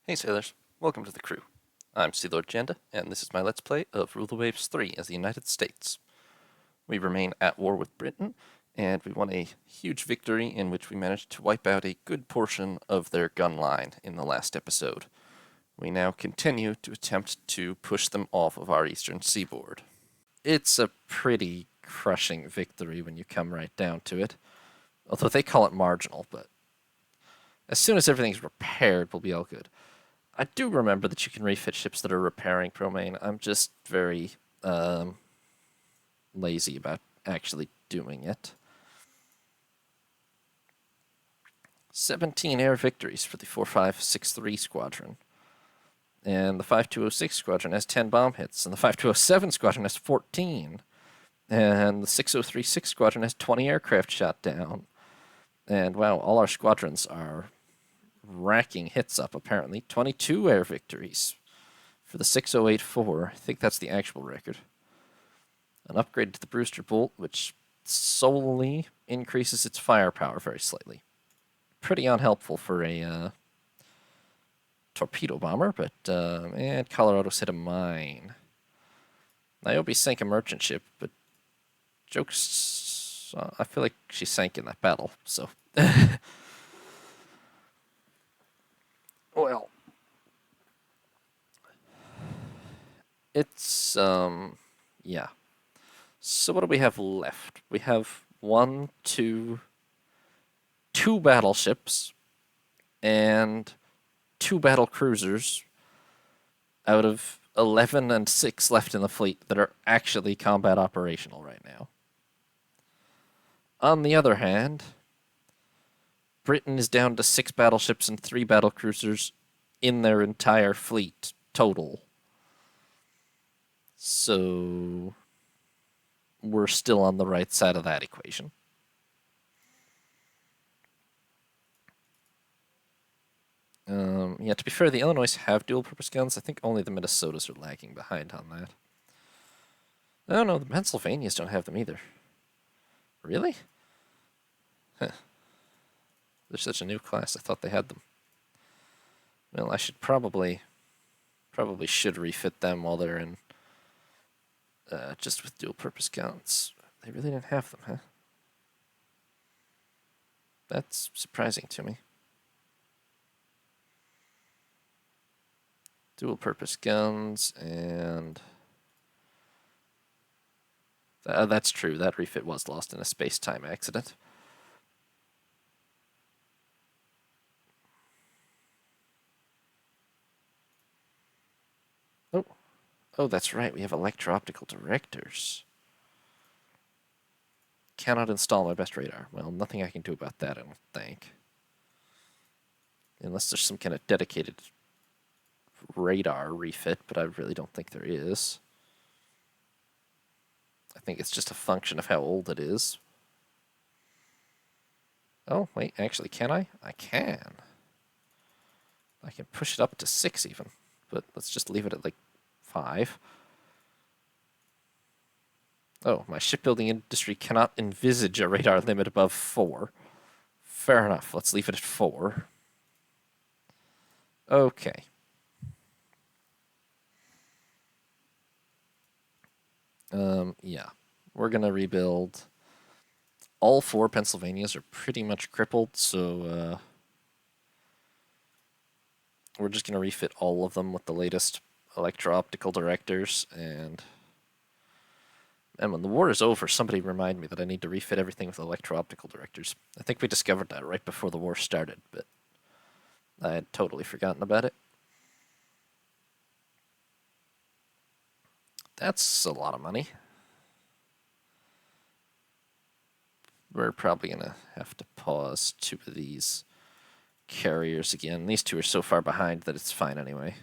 Hey sailors, welcome to the crew. I'm Sea Lord Janda, and this is my Let's Play of Rule the Waves 3 as the United States. We remain at war with Britain, and we won a huge victory in which we managed to wipe out a good portion of their gun line in the last episode. We now continue to attempt to push them off of our eastern seaboard. It's a pretty crushing victory when you come right down to it, although they call it marginal, but as soon as everything's repaired, we'll be all good. I do remember that you can refit ships that are repairing Promain. I'm just very lazy about actually doing it. 17 air victories for the 4563 Squadron. And the 5206 Squadron has 10 bomb hits, and the 5207 Squadron has 14. And the 6036 Squadron has 20 aircraft shot down. And wow, all our squadrons are racking hits up, apparently. 22 air victories for the 6084. I think that's the actual record. An upgrade to the Brewster Bolt, which solely increases its firepower very slightly. Pretty unhelpful for a torpedo bomber, but and Colorado's hit a mine. Niobe sank a merchant ship, but jokes. I feel like she sank in that battle, so. Well, it's yeah. So what do we have left? We have two battleships and 2 battle cruisers out of 11 and 6 left in the fleet that are actually combat operational right now. On the other hand, Britain is down to 6 battleships and 3 battle cruisers in their entire fleet total. So we're still on the right side of that equation. Yeah, to be fair, the Illinois have dual-purpose guns. I think only the Minnesotas are lagging behind on that. Oh no, the Pennsylvanias don't have them either. Really? Huh. They're such a new class. I thought they had them. Well, I should probably should refit them while they're in just with dual-purpose guns. They really didn't have them, huh? That's surprising to me. Dual-purpose guns, and that's true. That refit was lost in a space-time accident. Oh, that's right. We have electro-optical directors. Cannot install my best radar. Well, nothing I can do about that, I don't think. Unless there's some kind of dedicated radar refit, but I really don't think there is. I think it's just a function of how old it is. Oh, wait, actually, can I? I can. I can push it up to 6 even, but let's just leave it at, like, 5. Oh, my shipbuilding industry cannot envisage a radar limit above 4. Fair enough, let's leave it at 4. Okay. Yeah. We're gonna rebuild. All 4 Pennsylvanias are pretty much crippled, so we're just gonna refit all of them with the latest electro-optical directors, and when the war is over, somebody remind me that I need to refit everything with electro-optical directors. I think we discovered that right before the war started, but I had totally forgotten about it. That's a lot of money. We're probably going to have to pause 2 of these carriers again. These 2 are so far behind that it's fine anyway.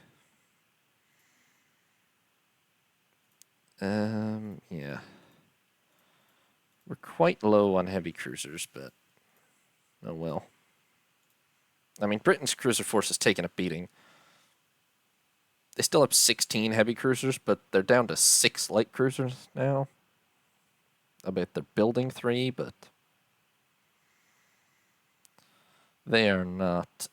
Yeah. We're quite low on heavy cruisers, but oh well. I mean, Britain's cruiser force has taken a beating. They still have 16 heavy cruisers, but they're down to 6 light cruisers now. I bet they're building 3, but they are not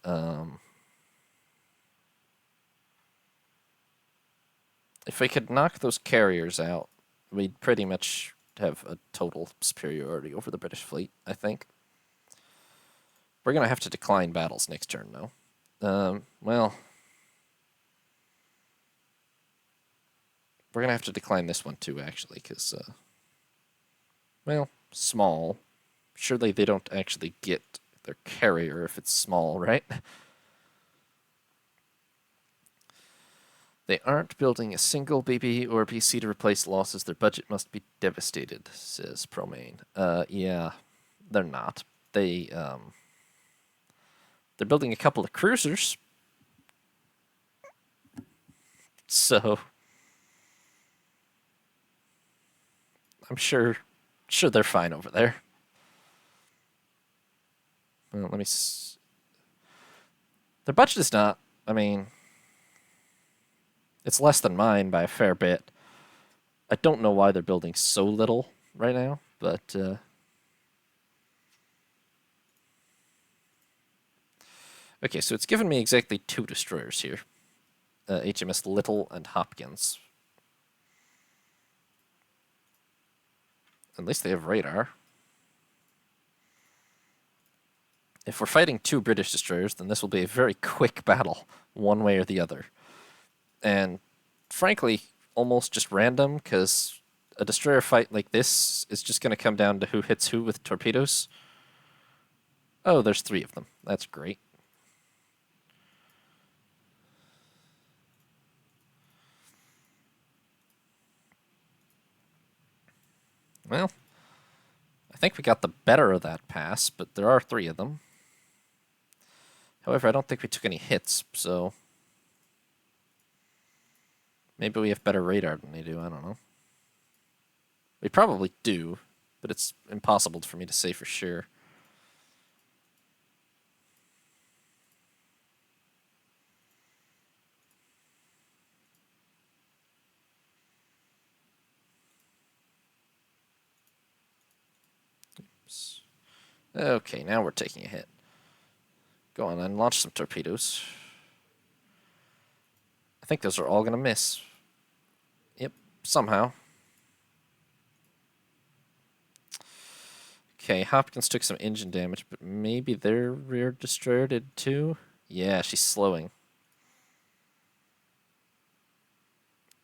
If we could knock those carriers out, we'd pretty much have a total superiority over the British fleet, I think. We're going to have to decline battles next turn, though. Well, we're going to have to decline this one, too, actually, because, well, small. Surely they don't actually get their carrier if it's small, right? They aren't building a single BB or BC to replace losses. Their budget must be devastated, says Promain. Yeah, they're not. They're building a couple of cruisers. So I'm sure they're fine over there. Well, let me their budget is not, I mean, it's less than mine by a fair bit. I don't know why they're building so little right now, but okay, so it's given me exactly 2 destroyers here. HMS Little and Hopkins. At least they have radar. If we're fighting 2 British destroyers, then this will be a very quick battle, one way or the other. And frankly, almost just random, because a destroyer fight like this is just going to come down to who hits who with torpedoes. Oh, there's 3 of them. That's great. Well, I think we got the better of that pass, but there are 3 of them. However, I don't think we took any hits, so maybe we have better radar than they do, I don't know. We probably do, but it's impossible for me to say for sure. Oops. Okay, now we're taking a hit. Go on and launch some torpedoes. I think those are all going to miss. Yep, somehow. Okay, Hopkins took some engine damage, but maybe their rear destroyer did too? Yeah, she's slowing.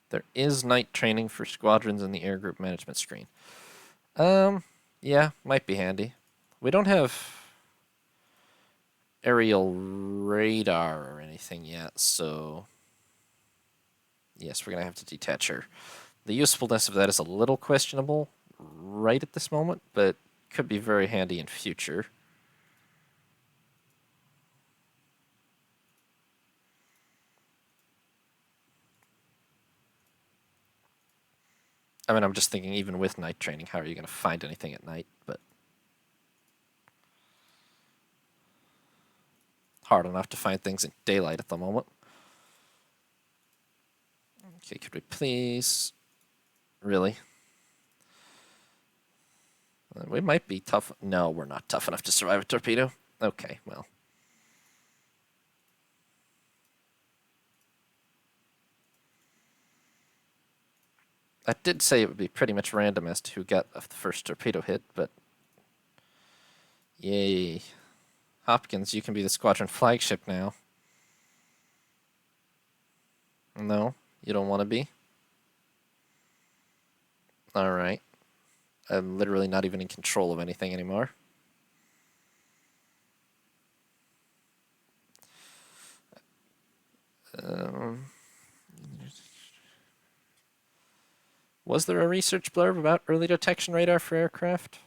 There is night training for squadrons in the air group management screen. Yeah, might be handy. We don't have aerial radar or anything yet, so yes, we're going to have to detach her. The usefulness of that is a little questionable right at this moment, but could be very handy in future. I mean, I'm just thinking, even with night training, how are you going to find anything at night? But hard enough to find things in daylight at the moment. Okay, could we please? Really? We might be tough. No, we're not tough enough to survive a torpedo. Okay, well. I did say it would be pretty much random as to who got the first torpedo hit, but yay. Hopkins, you can be the squadron flagship now. No, you don't want to be? Alright. I'm literally not even in control of anything anymore. Was there a research blurb about early detection radar for aircraft?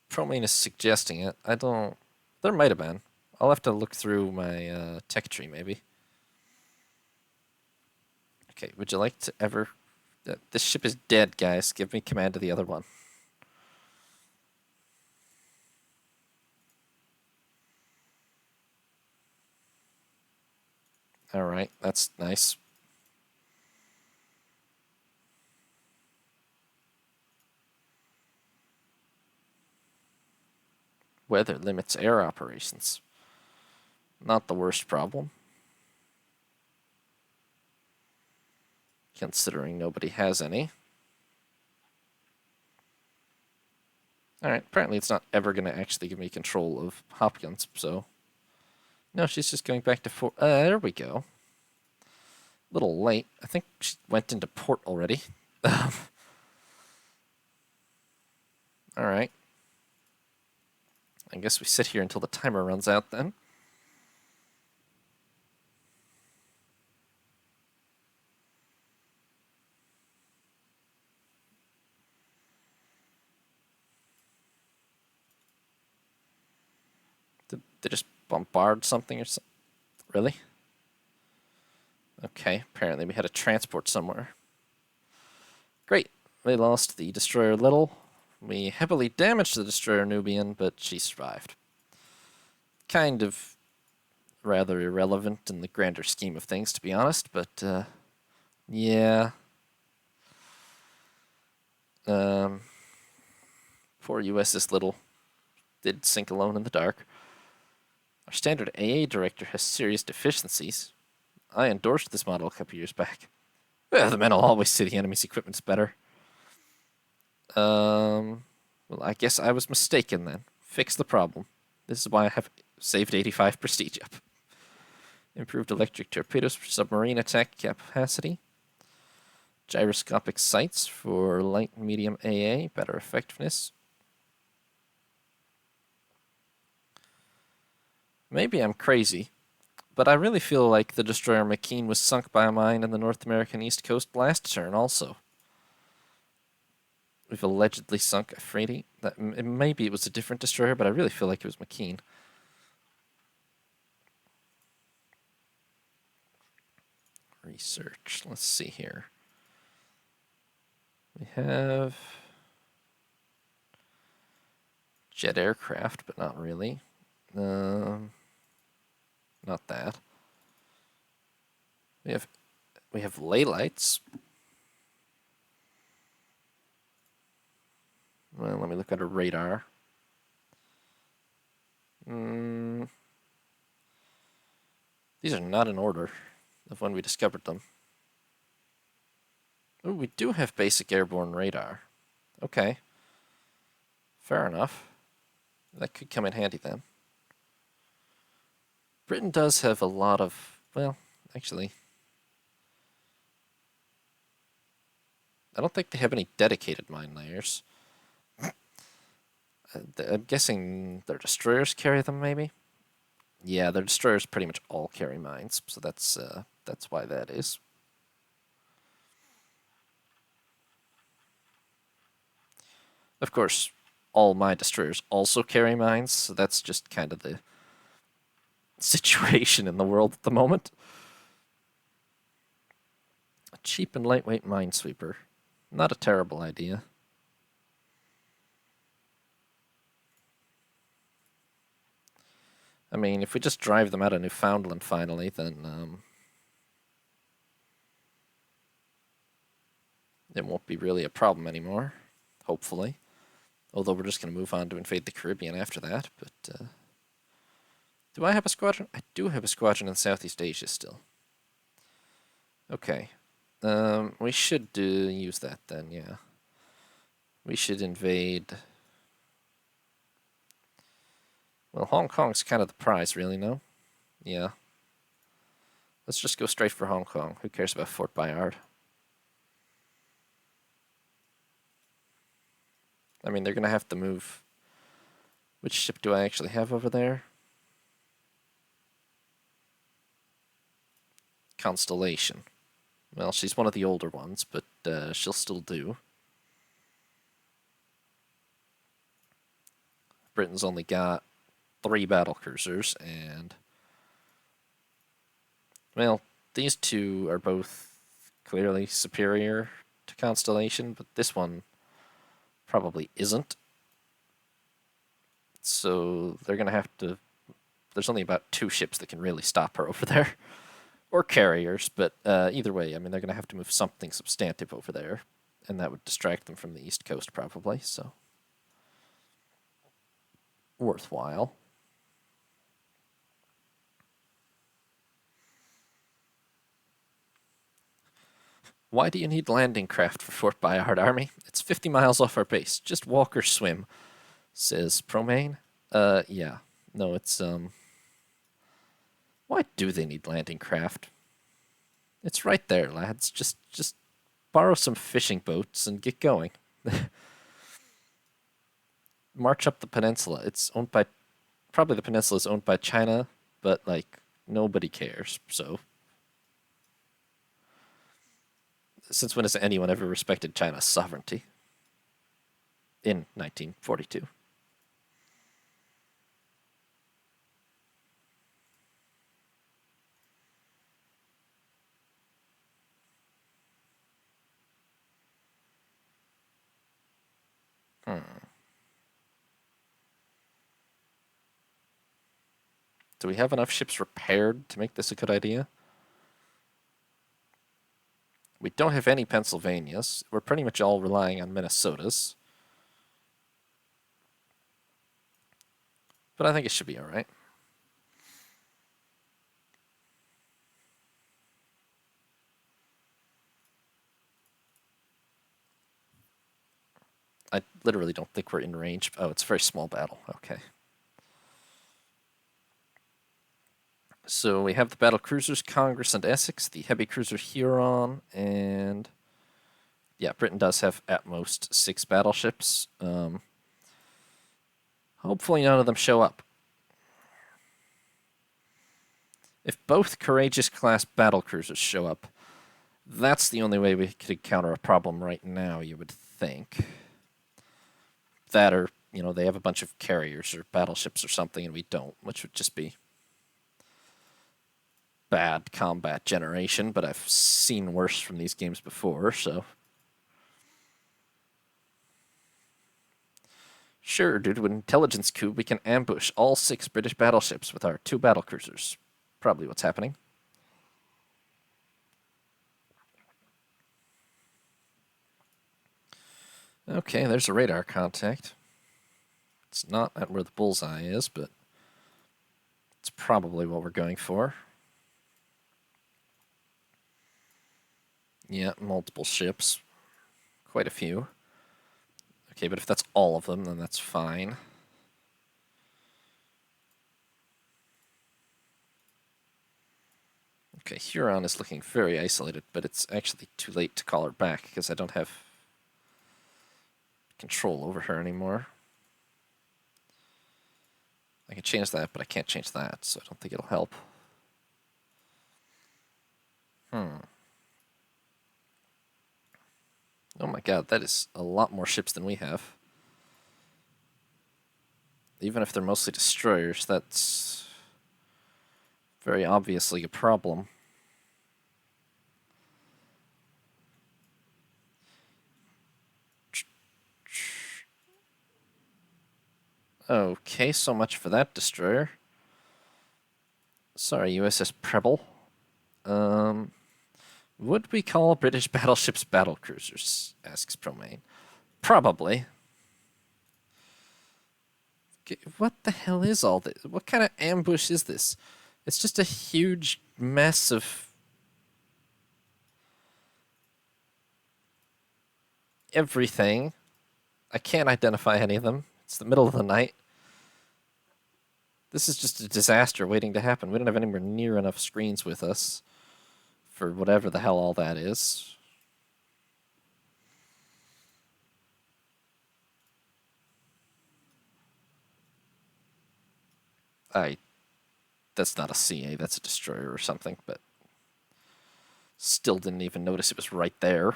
Promain is suggesting it. I don't... There might have been. I'll have to look through my tech tree, maybe. Okay, would you like to ever... This ship is dead, guys. Give me command of the other one. Alright, that's nice. Weather limits air operations. Not the worst problem. considering nobody has any. Alright, apparently it's not ever going to actually give me control of Hopkins, so... No, she's just going back to Fort... there we go. A little late. I think she went into port already. Alright. I guess we sit here until the timer runs out then. Did they just bombard something or something? Really? Okay, apparently we had a transport somewhere. Great. We lost the destroyer Little. We heavily damaged the destroyer Nubian, but she survived. Kind of rather irrelevant in the grander scheme of things, to be honest, but, yeah. Poor USS Little did sink alone in the dark. Our standard AA director has serious deficiencies. I endorsed this model a couple years back. Well, the men will always say the enemy's equipment's better. Well, I guess I was mistaken then. Fix the problem. This is why I have saved 85 prestige up. Improved electric torpedoes for submarine attack capacity. Gyroscopic sights for light and medium AA. Better effectiveness. Maybe I'm crazy, but I really feel like the destroyer McKean was sunk by a mine in the North American East Coast last turn also. We've allegedly sunk a freighty. Maybe it was a different destroyer, but I really feel like it was McKean. Research. Let's see here. We have jet aircraft, but not really. Not that. We have ley lights. Well, let me look at a radar. These are not in order of when we discovered them. Oh, we do have basic airborne radar. Okay. Fair enough. That could come in handy then. Britain does have a lot of, well, actually, I don't think they have any dedicated mine layers. I'm guessing their destroyers carry them, maybe? Yeah, their destroyers pretty much all carry mines, so that's why that is. Of course, all my destroyers also carry mines, so that's just kind of the situation in the world at the moment. A cheap and lightweight minesweeper. Not a terrible idea. I mean, if we just drive them out of Newfoundland finally, then it won't be really a problem anymore, hopefully. Although we're just going to move on to invade the Caribbean after that, but... do I have a squadron? I do have a squadron in Southeast Asia still. Okay. We should use that then, yeah. We should invade... Well, Hong Kong's kind of the prize, really, no? Yeah. Let's just go straight for Hong Kong. Who cares about Fort Bayard? I mean, they're going to have to move... Which ship do I actually have over there? Constellation. Well, she's one of the older ones, but she'll still do. Britain's only got 3 battlecruisers, and... Well, these two are both clearly superior to Constellation, but this one probably isn't. So they're going to have to... There's only about 2 ships that can really stop her over there. Or carriers, but either way, I mean, they're going to have to move something substantive over there. And that would distract them from the East Coast, probably, so... worthwhile. Why do you need landing craft for Fort Bayard, Army? It's 50 miles off our base. Just walk or swim, says Promain. Yeah. No, it's, Why do they need landing craft? It's right there, lads. Just borrow some fishing boats and get going. March up the peninsula. It's owned by, probably the peninsula is owned by China, but, like, nobody cares, so. Since when has anyone ever respected China's sovereignty? In 1942. Do we have enough ships repaired to make this a good idea? We don't have any Pennsylvanias. We're pretty much all relying on Minnesotas. But I think it should be alright. I literally don't think we're in range. Oh, it's a very small battle. Okay. So we have the battle cruisers Congress and Essex, the heavy cruiser Huron, and yeah, Britain does have at most 6 battleships. Hopefully none of them show up. If both Courageous class battle cruisers show up, that's the only way we could encounter a problem right now, you would think. That or, you know, they have a bunch of carriers or battleships or something and we don't, which would just be bad combat generation, but I've seen worse from these games before, so. Sure, due to an intelligence coup, we can ambush all 6 British battleships with our 2 battlecruisers. Probably what's happening. Okay, there's a radar contact. It's not at where the bullseye is, but it's probably what we're going for. Yeah, multiple ships. Quite a few. Okay, but if that's all of them, then that's fine. Okay, Huron is looking very isolated, but it's actually too late to call her back because I don't have control over her anymore. I can change that, but I can't change that, so I don't think it'll help. Oh my god, that is a lot more ships than we have. Even if they're mostly destroyers, that's very obviously a problem. Okay, so much for that destroyer. Sorry, USS Preble. Would we call British battleships battle cruisers? Asks Promain. Probably. What the hell is all this? What kind of ambush is this? It's just a huge mess of everything. I can't identify any of them. It's the middle of the night. This is just a disaster waiting to happen. We don't have anywhere near enough screens with us for whatever the hell all that is. That's not a CA, that's a destroyer or something, but still didn't even notice it was right there.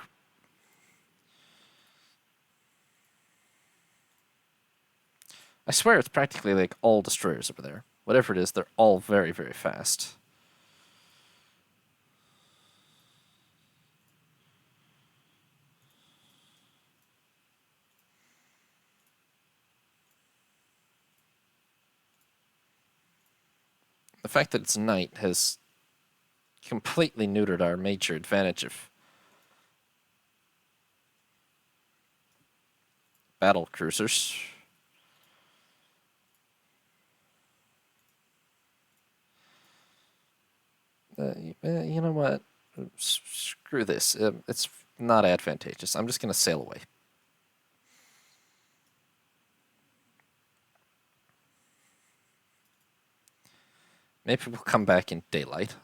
I swear it's practically like all destroyers over there. Whatever it is, they're all very, very fast. The fact that it's night has completely neutered our major advantage of battle cruisers. You know what? Screw this. It's not advantageous. I'm just going to sail away. Maybe we'll come back in daylight.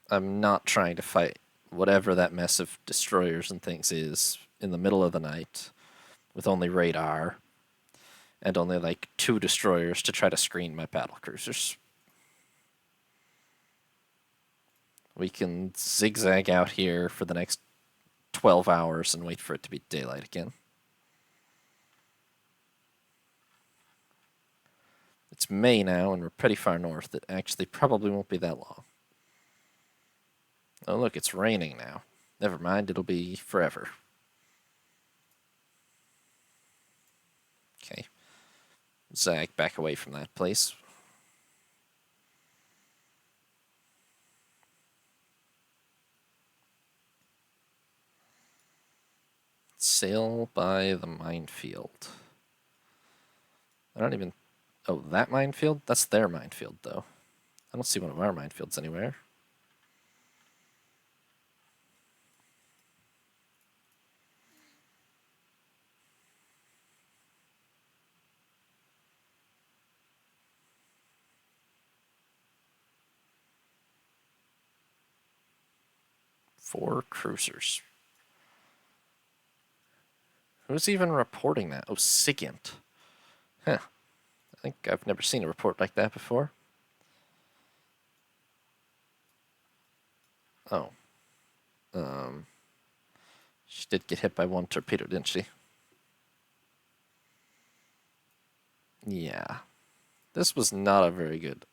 I'm not trying to fight whatever that mess of destroyers and things is in the middle of the night with only radar and only like 2 destroyers to try to screen my battle cruisers. We can zigzag out here for the next 12 hours and wait for it to be daylight again. It's May now, and we're pretty far north. It actually probably won't be that long. Oh, look, it's raining now. Never mind, it'll be forever. Okay. Zag back away from that place. Sail by the minefield. I don't even... Oh, that minefield? That's their minefield, though. I don't see one of our minefields anywhere. Four cruisers. Who's even reporting that? Oh, SIGINT. Huh. I think I've never seen a report like that before. Oh. She did get hit by one torpedo, didn't she? Yeah. This was not a very good...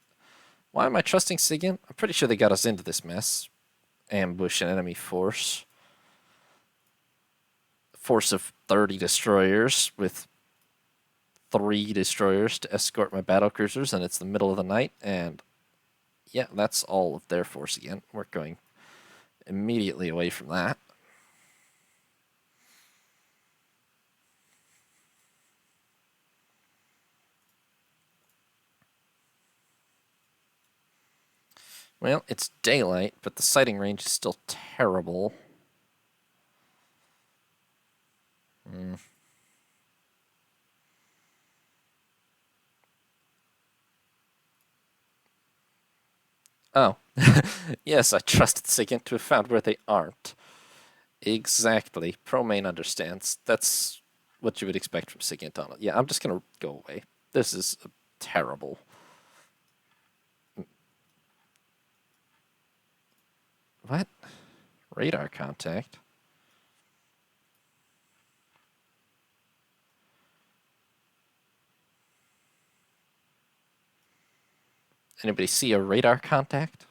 Why am I trusting SIGINT? I'm pretty sure they got us into this mess. Ambush an enemy force. Force of 30 destroyers with 3 destroyers to escort my battle cruisers, and it's the middle of the night, and yeah, that's all of their force again. We're going immediately away from that. Well, it's daylight, but the sighting range is still terrible. Oh. Yes, I trusted SIGINT to have found where they aren't. Exactly. ProMain understands. That's what you would expect from SIGINT on it. Yeah, I'm just gonna go away. This is terrible. What? Radar contact? Anybody see a radar contact?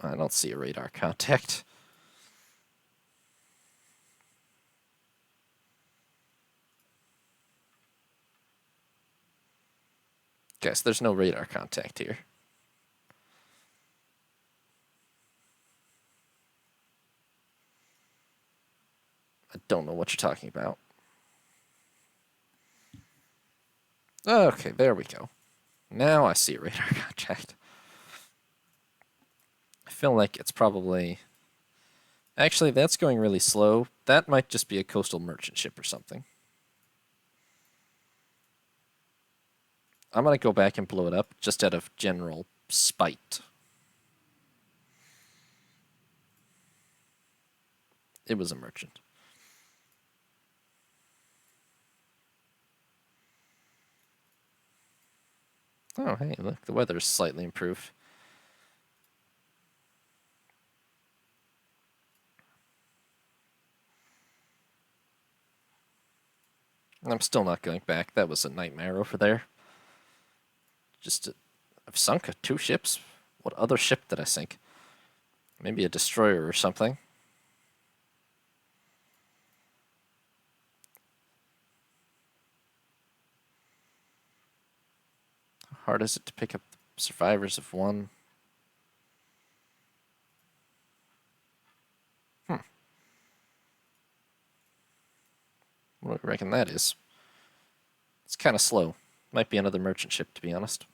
I don't see a radar contact. Guys, there's no radar contact here. I don't know what you're talking about. Okay, there we go. Now I see a radar contact. I feel like it's probably... Actually, that's going really slow. That might just be a coastal merchant ship or something. I'm going to go back and blow it up just out of general spite. It was a merchant. Oh, hey, look, the weather's slightly improved. I'm still not going back. That was a nightmare over there. I've sunk 2 ships. What other ship did I sink? Maybe a destroyer or something. How hard is it to pick up survivors of 1? What do you reckon that is? It's kind of slow. Might be another merchant ship, to be honest.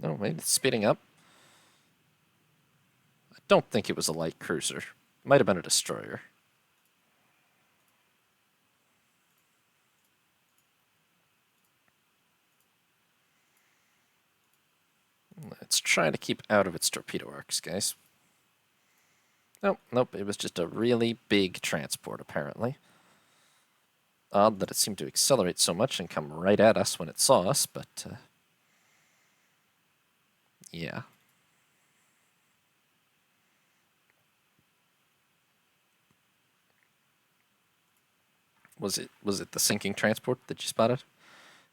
No, maybe it's speeding up. I don't think it was a light cruiser. It might have been a destroyer. Let's try to keep out of its torpedo arcs, guys. Nope, it was just a really big transport, apparently. Odd that it seemed to accelerate so much and come right at us when it saw us, but yeah. Was it the sinking transport that you spotted?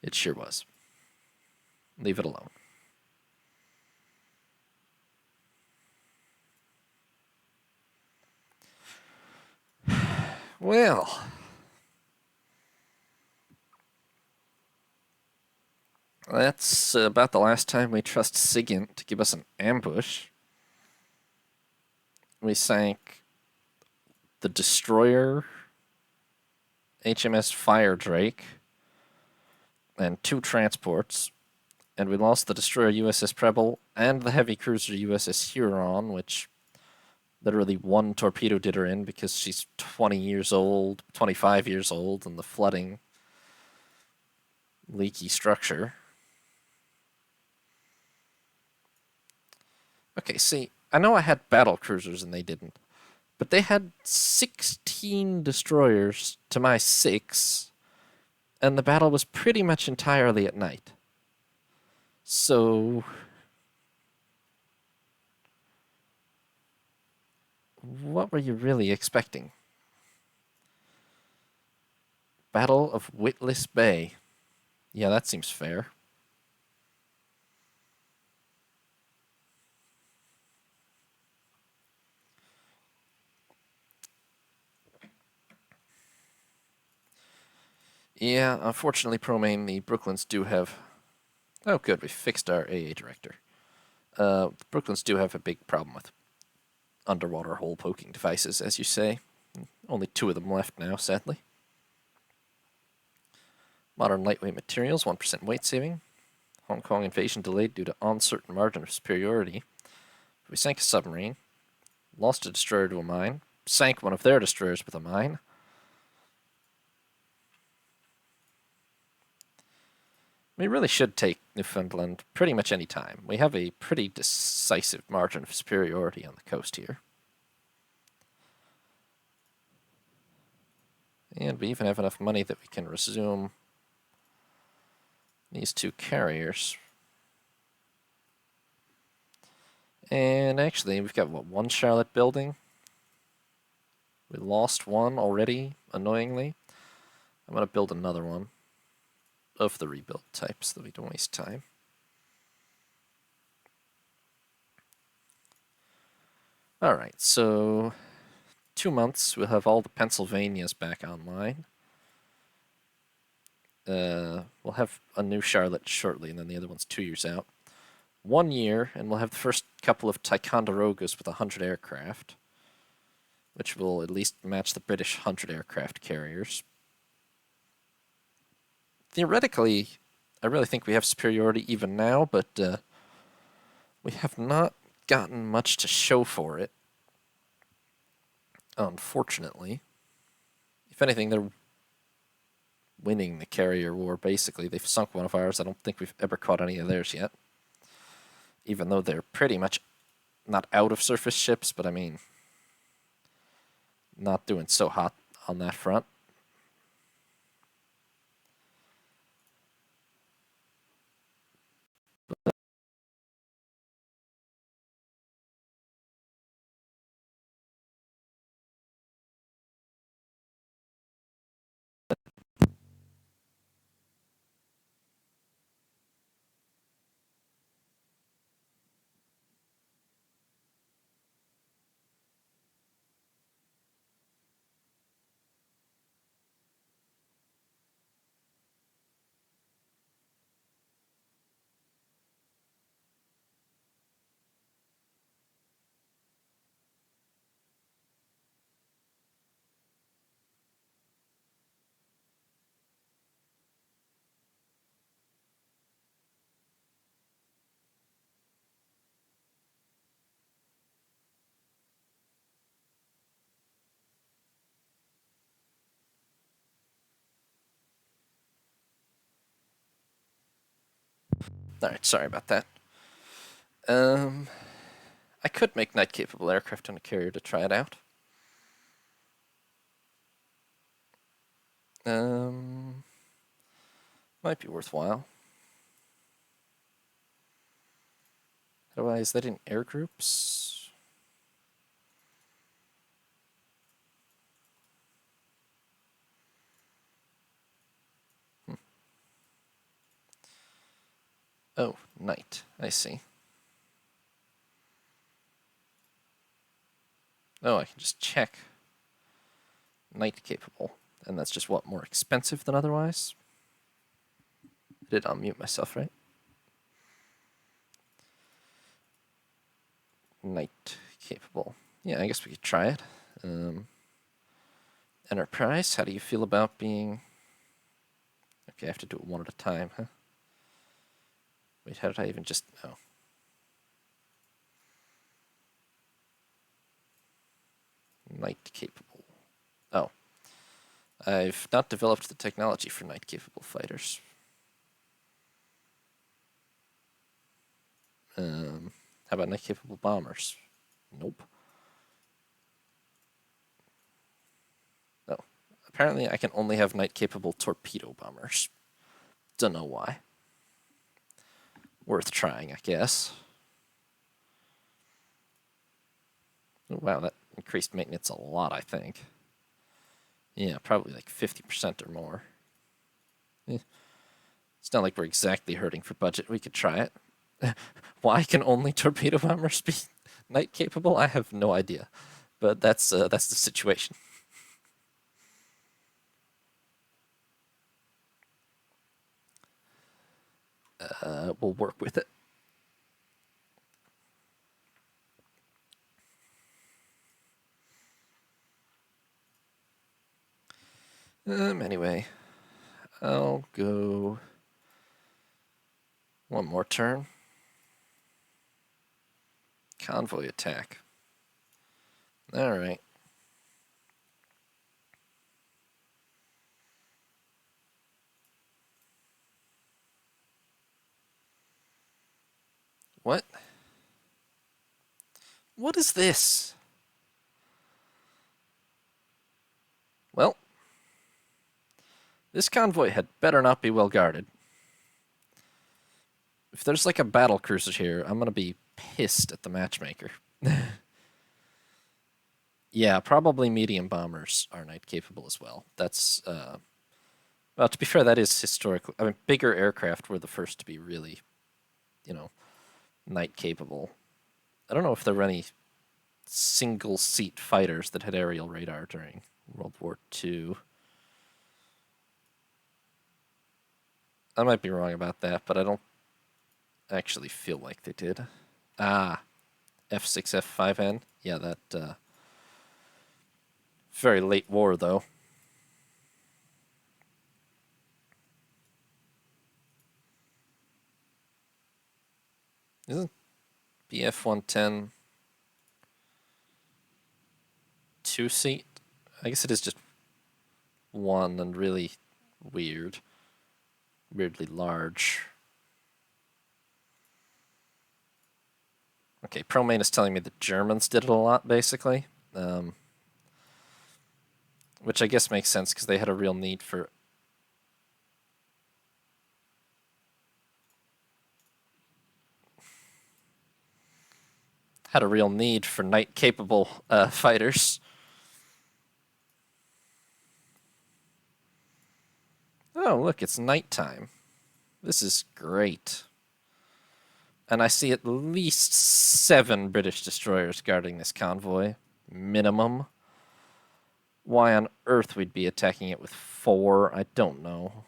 It sure was. Leave it alone. Well, that's about the last time we trust SIGINT to give us an ambush. We sank the destroyer, HMS Fire Drake, and 2 transports, and we lost the destroyer USS Preble and the heavy cruiser USS Huron, which literally 1 torpedo did her in because she's 20 years old, 25 years old, and the flooding, leaky structure. Okay, see, I know I had battle cruisers and they didn't, but they had 16 destroyers to my 6, and the battle was pretty much entirely at night. So, what were you really expecting? Battle of Witless Bay. Yeah, that seems fair. Yeah, unfortunately, ProMain, the Brooklyns do have... Oh, good, we fixed our AA director. The Brooklyns do have a big problem with underwater hole poking devices, as you say. Only 2 of them left now, sadly. Modern lightweight materials, 1% weight saving. Hong Kong invasion delayed due to uncertain margin of superiority. We sank a submarine, lost a destroyer to a mine, sank one of their destroyers with a mine. We really should take Newfoundland pretty much any time. We have a pretty decisive margin of superiority on the coast here. And we even have enough money that we can resume these 2 carriers. And actually, we've got, what, 1 Charlotte building? We lost 1 already, annoyingly. I'm going to build another one of the rebuild type so that we don't waste time. Alright, so 2 months, we'll have all the Pennsylvanias back online. We'll have a new Charlotte shortly, and then the other one's 2 years out. 1 year, and we'll have the first couple of Ticonderogas with 100 aircraft, which will at least match the British 100 aircraft carriers. Theoretically, I really think we have superiority even now, but we have not gotten much to show for it, unfortunately. If anything, they're winning the carrier war, basically. They've sunk one of ours. I don't think we've ever caught any of theirs yet. Even though they're pretty much not out of surface ships, but I mean, not doing so hot on that front. Alright, sorry about that. I could make night-capable aircraft on a carrier to try it out. Might be worthwhile. Otherwise, is that in air groups? Oh, night. I see. Oh, I can just check. Night capable. And that's just what, more expensive than otherwise? I did unmute myself, right? Night capable. Yeah, I guess we could try it. Enterprise, how do you feel about being... Okay, I have to do it one at a time, huh? Wait, how did I even just... Oh. Night capable. Oh. I've not developed the technology for night capable fighters. How about night capable bombers? Nope. Oh. Apparently I can only have night capable torpedo bombers. Dunno why. Worth trying, I guess. Oh, wow, that increased maintenance a lot, I think. Yeah, probably like 50% or more. Eh. It's not like we're exactly hurting for budget. We could try it. Why can only torpedo bombers be night capable? I have no idea. But that's the situation. We'll work with it. Anyway, I'll go one more turn. Convoy attack. All right. What? What is this? Well, this convoy had better not be well guarded. If there's like a battle cruiser here, I'm gonna be pissed at the matchmaker. Yeah, probably medium bombers are night capable as well. That's well, to be fair, that is historically. I mean, bigger aircraft were the first to be really, night capable. I don't know if there were any single seat fighters that had aerial radar during World War II. I might be wrong about that, but I don't actually feel like they did. Ah, F6, F5N. Yeah, that very late war though. Isn't BF 110 two-seat? I guess it is just one and really weird. Weirdly large. Okay, ProMain is telling me the Germans did it a lot, basically. Which I guess makes sense because they had a real need for... Had a real need for night-capable fighters. Oh, look, it's nighttime. This is great. And I see at least 7 British destroyers guarding this convoy. Minimum. Why on earth we'd be attacking it with 4, I don't know.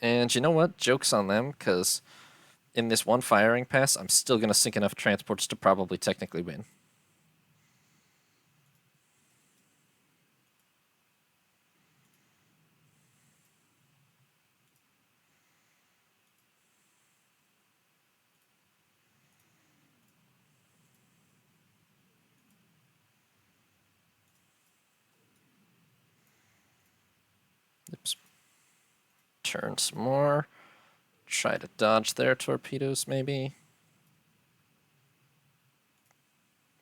And you know what? Joke's on them, because in this one firing pass, I'm still going to sink enough transports to probably technically win. Turn some more. Try to dodge their torpedoes, maybe.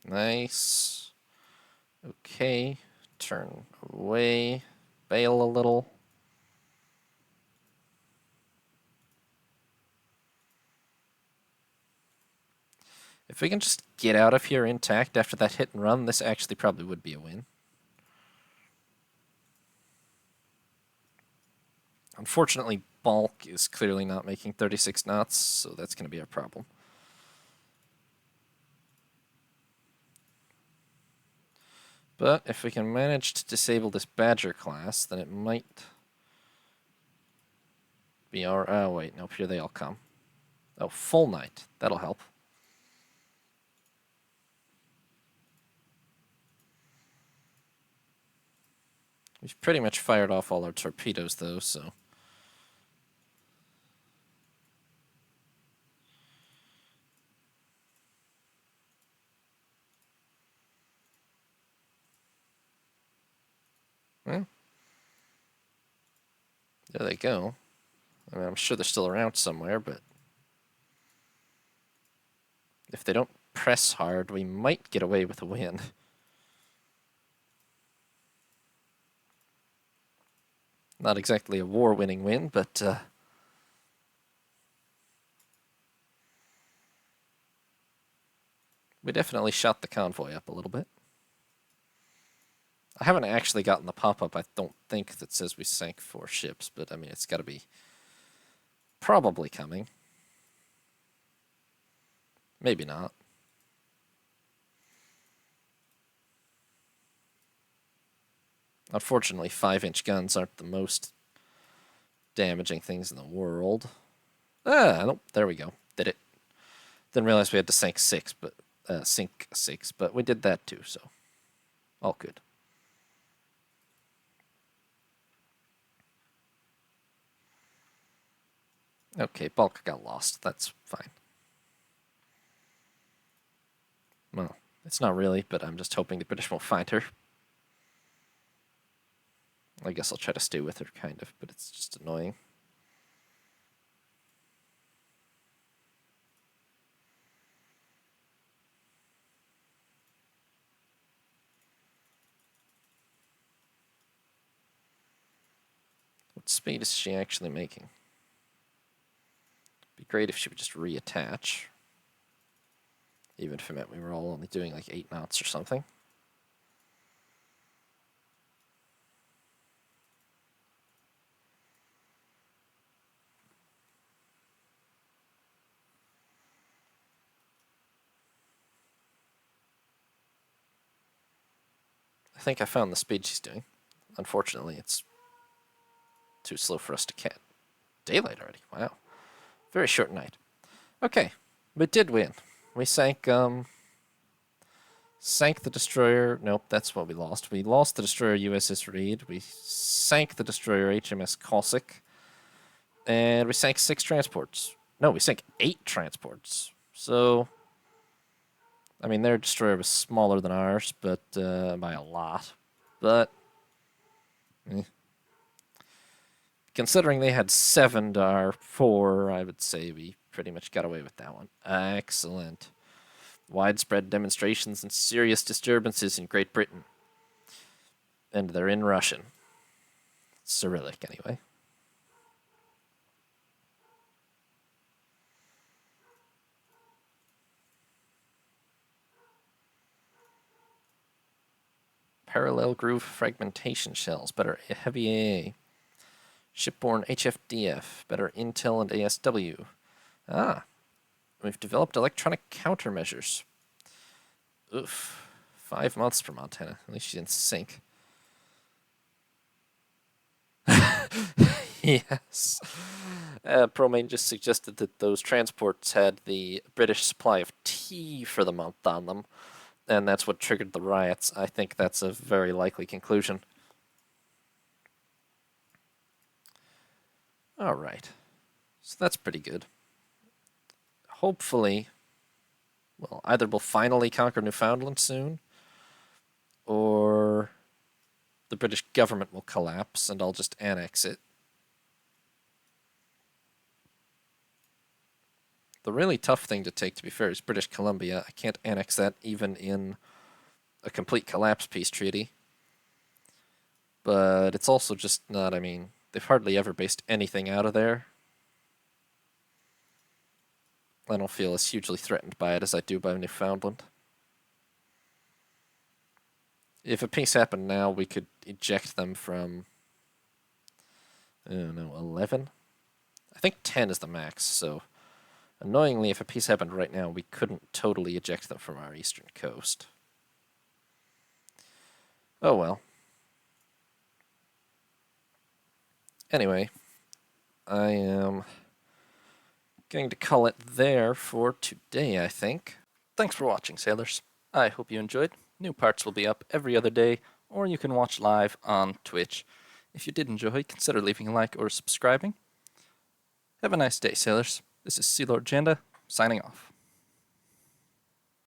Nice. Okay. Turn away. Bail a little. If we can just get out of here intact after that hit and run, this actually probably would be a win. Unfortunately, Bulk is clearly not making 36 knots, so that's going to be a problem. But if we can manage to disable this Badger class, then it might be our... Oh, wait, nope, here they all come. Oh, full night. That'll help. We've pretty much fired off all our torpedoes, though, so... Well, there they go. I mean, I'm sure they're still around somewhere, but... if they don't press hard, we might get away with a win. Not exactly a war-winning win, but... we definitely shot the convoy up a little bit. I haven't actually gotten the pop-up, I don't think, that says we sank 4 ships, but I mean, it's got to be probably coming. Maybe not. Unfortunately, 5-inch guns aren't the most damaging things in the world. Ah, nope, there we go. Did it. Didn't realize we had to sink 6, but we did that too, so all good. Okay, Bulk got lost. That's fine. Well, it's not really, but I'm just hoping the British won't find her. I guess I'll try to stay with her, kind of, but it's just annoying. What speed is she actually making? It'd be great if she would just reattach. Even if it meant we were all only doing like 8 knots or something. I think I found the speed she's doing. Unfortunately, it's too slow for us to catch. Daylight already. Wow. Very short night. Okay, we did win. We sank sank the destroyer. Nope, that's what we lost. We lost the destroyer USS Reed. We sank the destroyer HMS Cossack. And we sank 6 transports. No, we sank 8 transports. So, I mean, their destroyer was smaller than ours, but by a lot. But, considering they had 7 to our 4, I would say we pretty much got away with that one. Excellent. Widespread demonstrations and serious disturbances in Great Britain. And they're in Russian. Cyrillic, anyway. Parallel groove fragmentation shells. Better heavy AA. Shipborne HFDF. Better Intel and ASW. Ah. We've developed electronic countermeasures. Oof. 5 months for Montana. At least she didn't sink. Yes. ProMain just suggested that those transports had the British supply of tea for the month on them, and that's what triggered the riots. I think that's a very likely conclusion. Alright. So that's pretty good. Hopefully, well, either we'll finally conquer Newfoundland soon, or the British government will collapse and I'll just annex it. The really tough thing to take, to be fair, is British Columbia. I can't annex that even in a complete collapse peace treaty. But it's also just not, I mean, they've hardly ever based anything out of there. I don't feel as hugely threatened by it as I do by Newfoundland. If a peace happened now, we could eject them from, I don't know, 11? I think 10 is the max, so annoyingly, if a peace happened right now, we couldn't totally eject them from our eastern coast. Oh well. Anyway, I am going to call it there for today, I think. Thanks for watching, sailors. I hope you enjoyed. New parts will be up every other day, or you can watch live on Twitch. If you did enjoy, consider leaving a like or subscribing. Have a nice day, sailors. This is Sea Lord Janda, signing off.